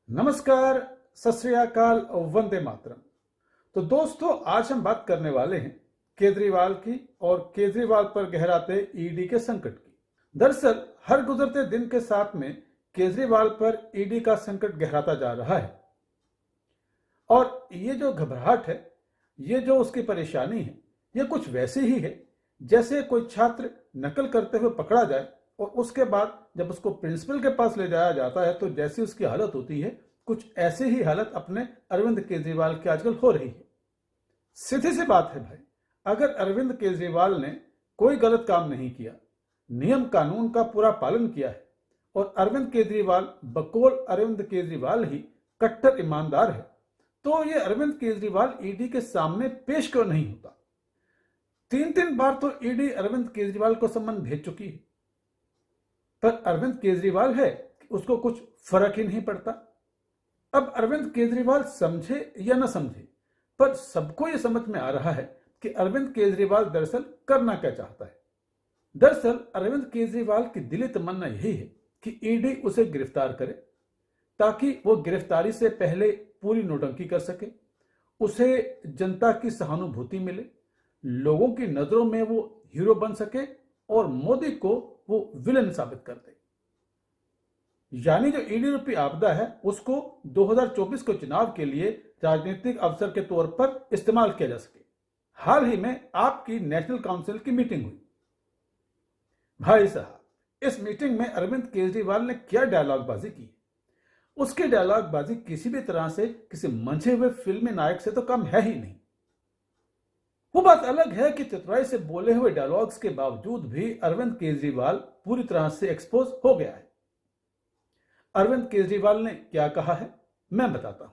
नमस्कार, सत श्री अकाल, वंदे मातरम। तो दोस्तों, आज हम बात करने वाले हैं केजरीवाल की और केजरीवाल पर गहराते ईडी के संकट की। दरअसल हर गुजरते दिन के साथ में केजरीवाल पर ईडी का संकट गहराता जा रहा है और ये जो घबराहट है, ये जो उसकी परेशानी है, ये कुछ वैसी ही है जैसे कोई छात्र नकल करते हुए पकड़ा जाए और उसके बाद जब उसको प्रिंसिपल के पास ले जाया जाता है तो जैसी उसकी हालत होती है, कुछ ऐसी ही हालत अपने अरविंद केजरीवाल की आजकल हो रही है। सीधी सी बात है भाई, अगर अरविंद केजरीवाल ने कोई गलत काम नहीं किया, नियम कानून का पूरा पालन किया है और अरविंद केजरीवाल बकौल अरविंद केजरीवाल ही कट्टर ईमानदार है, तो ये अरविंद केजरीवाल ईडी के सामने पेश क्यों नहीं होता। 3 बार तो ईडी अरविंद केजरीवाल को सम्मन भेज चुकी है, पर अरविंद केजरीवाल है कि उसको कुछ फर्क ही नहीं पड़ता। अब अरविंद केजरीवाल समझे या न समझे, पर सबको यह समझ में आ रहा है कि अरविंद केजरीवाल दरअसल करना क्या चाहता है। दरअसल अरविंद केजरीवाल की दिली तमन्ना यही है कि ईडी उसे गिरफ्तार करे ताकि वो गिरफ्तारी से पहले पूरी नोटंकी कर सके, उसे जनता की सहानुभूति मिले, लोगों की नजरों में वो हीरो बन सके और मोदी को वो विलन साबित कर दे। यानी जो ईडी रूपी आपदा है उसको 2024 के चुनाव के लिए राजनीतिक अवसर के तौर पर इस्तेमाल किया जा सके। हाल ही में आपकी नेशनल काउंसिल की मीटिंग हुई। भाई साहब, इस मीटिंग में अरविंद केजरीवाल ने क्या डायलॉगबाजी की। उसकी डायलॉगबाजी किसी भी तरह से किसी मंझे हुए फिल्मी नायक से तो कम है ही नहीं। वो बात अलग है कि चतुराई से बोले हुए डायलॉग्स के बावजूद भी अरविंद केजरीवाल पूरी तरह से एक्सपोज हो गया है। अरविंद केजरीवाल ने क्या कहा है, मैं बताता हूं।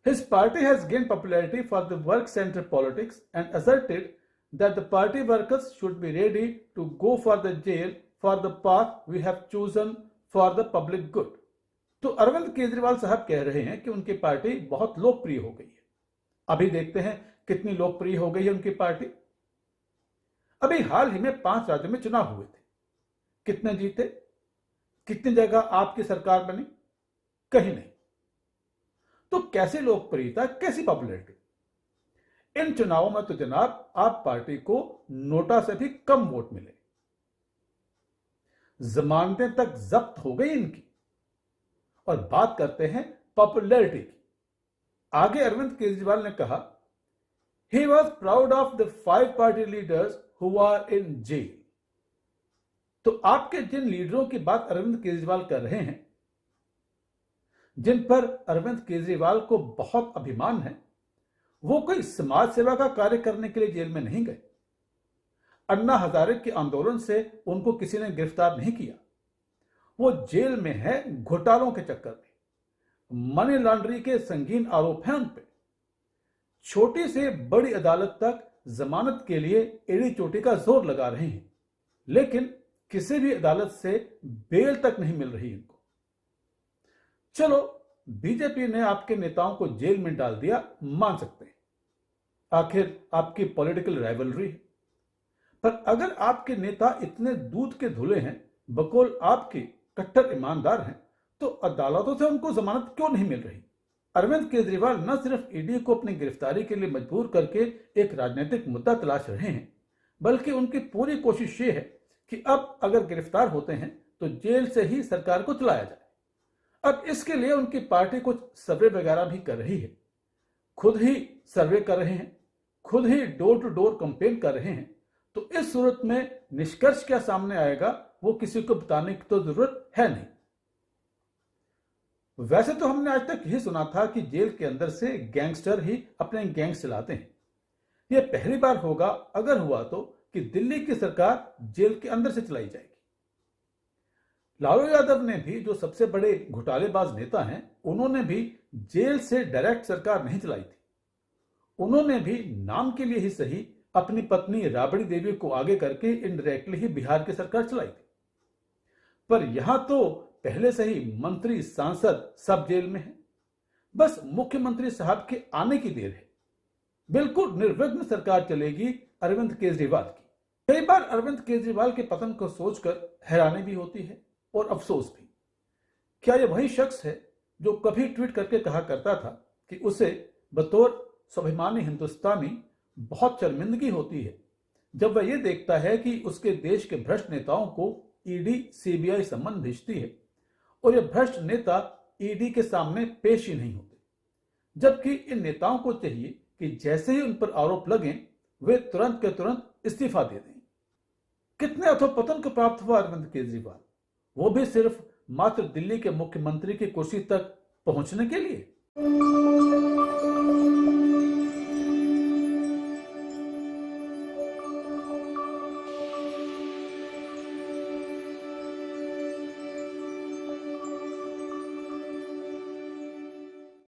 His party has gained popularity for the work centered politics and asserted that the party workers should be ready to go for the jail for the path we have chosen for the public good। तो अरविंद केजरीवाल साहब कह रहे हैं कि उनकी party बहुत लोकप्रिय हो गई है। अभी देखते हैं कितनी लोकप्रिय हो गई है उनकी पार्टी। अभी हाल ही में 5 राज्यों में चुनाव हुए थे। कितने जीते, कितनी जगह आपकी सरकार बनी? कहीं नहीं। तो कैसी लोकप्रियता, कैसी पॉपुलैरिटी। इन चुनावों में तो जनाब आप पार्टी को नोटा से भी कम वोट मिले, जमानतें तक जब्त हो गई इनकी। और बात करते हैं पॉपुलैरिटी की। आगे अरविंद केजरीवाल ने कहा, he was proud of the 5 party leaders who are in jail। तो आपके जिन लीडरों की बात अरविंद केजरीवाल कर रहे हैं, जिन पर अरविंद केजरीवाल को बहुत अभिमान है, वो कोई समाज सेवा का कार्य करने के लिए जेल में नहीं गए। अन्ना हजारे के आंदोलन से उनको किसी ने गिरफ्तार नहीं किया। वो जेल में है घोटालों के चक्कर में, मनी लॉन्ड्रिंग के संगीन आरोप हैं उन पे। छोटी से बड़ी अदालत तक जमानत के लिए एड़ी चोटी का जोर लगा रहे हैं, लेकिन किसी भी अदालत से बेल तक नहीं मिल रही इनको। चलो, बीजेपी ने आपके नेताओं को जेल में डाल दिया, मान सकते हैं, आखिर आपकी पॉलिटिकल राइवलरी है। पर अगर आपके नेता इतने दूध के धुले हैं, बकौल आपके कट्टर ईमानदार हैं, तो अदालतों से उनको जमानत क्यों नहीं मिल रही। अरविंद केजरीवाल न सिर्फ ईडी को अपनी गिरफ्तारी के लिए मजबूर करके एक राजनीतिक मुद्दा तलाश रहे हैं, बल्कि उनकी पूरी कोशिश ये है कि अब अगर गिरफ्तार होते हैं तो जेल से ही सरकार को चलाया जाए। अब इसके लिए उनकी पार्टी कुछ सर्वे वगैरह भी कर रही है, खुद ही सर्वे कर रहे हैं, खुद ही डोर टू डोर कंपेन कर रहे हैं। तो इस सूरत में निष्कर्ष क्या सामने आएगा वो किसी को बताने की तो जरूरत है नहीं। वैसे तो हमने आज तक यही सुना था कि जेल के अंदर से गैंगस्टर ही अपने गैंग्स चलाते हैं। यह पहली बार होगा, अगर हुआ तो, कि दिल्ली की सरकार जेल के अंदर से चलाई जाएगी। लालू यादव ने भी, जो सबसे बड़े घोटालेबाज नेता हैं, उन्होंने भी जेल से डायरेक्ट सरकार नहीं चलाई थी। उन्होंने भी नाम के लिए ही सही अपनी पत्नी राबड़ी देवी को आगे करके इनडायरेक्टली ही बिहार की सरकार चलाई थी। पर यहां तो पहले से ही मंत्री सांसद सब जेल में हैं। बस मुख्यमंत्री साहब के आने की देर है। बिल्कुल निर्विघ्न सरकार चलेगी अरविंद केजरीवाल की। कई बार अरविंद केजरीवाल के पतन को सोचकर हैरानी भी होती है और अफसोस भी। क्या यह वही शख्स है जो कभी ट्वीट करके कहा करता था कि उसे बतौर स्वाभिमानी हिंदुस्तानी बहुत शर्मिंदगी होती है जब वह यह देखता है कि उसके देश के भ्रष्ट नेताओं को ईडी सीबीआई सम्मन भेजती है और ये भ्रष्ट नेता ईडी के सामने पेश ही नहीं होते, जबकि इन नेताओं को चाहिए कि जैसे ही उन पर आरोप लगें वे तुरंत के तुरंत इस्तीफा दे दें। कितने अधोपतन को प्राप्त हुआ अरविंद केजरीवाल, वो भी सिर्फ मात्र दिल्ली के मुख्यमंत्री की कुर्सी तक पहुंचने के लिए।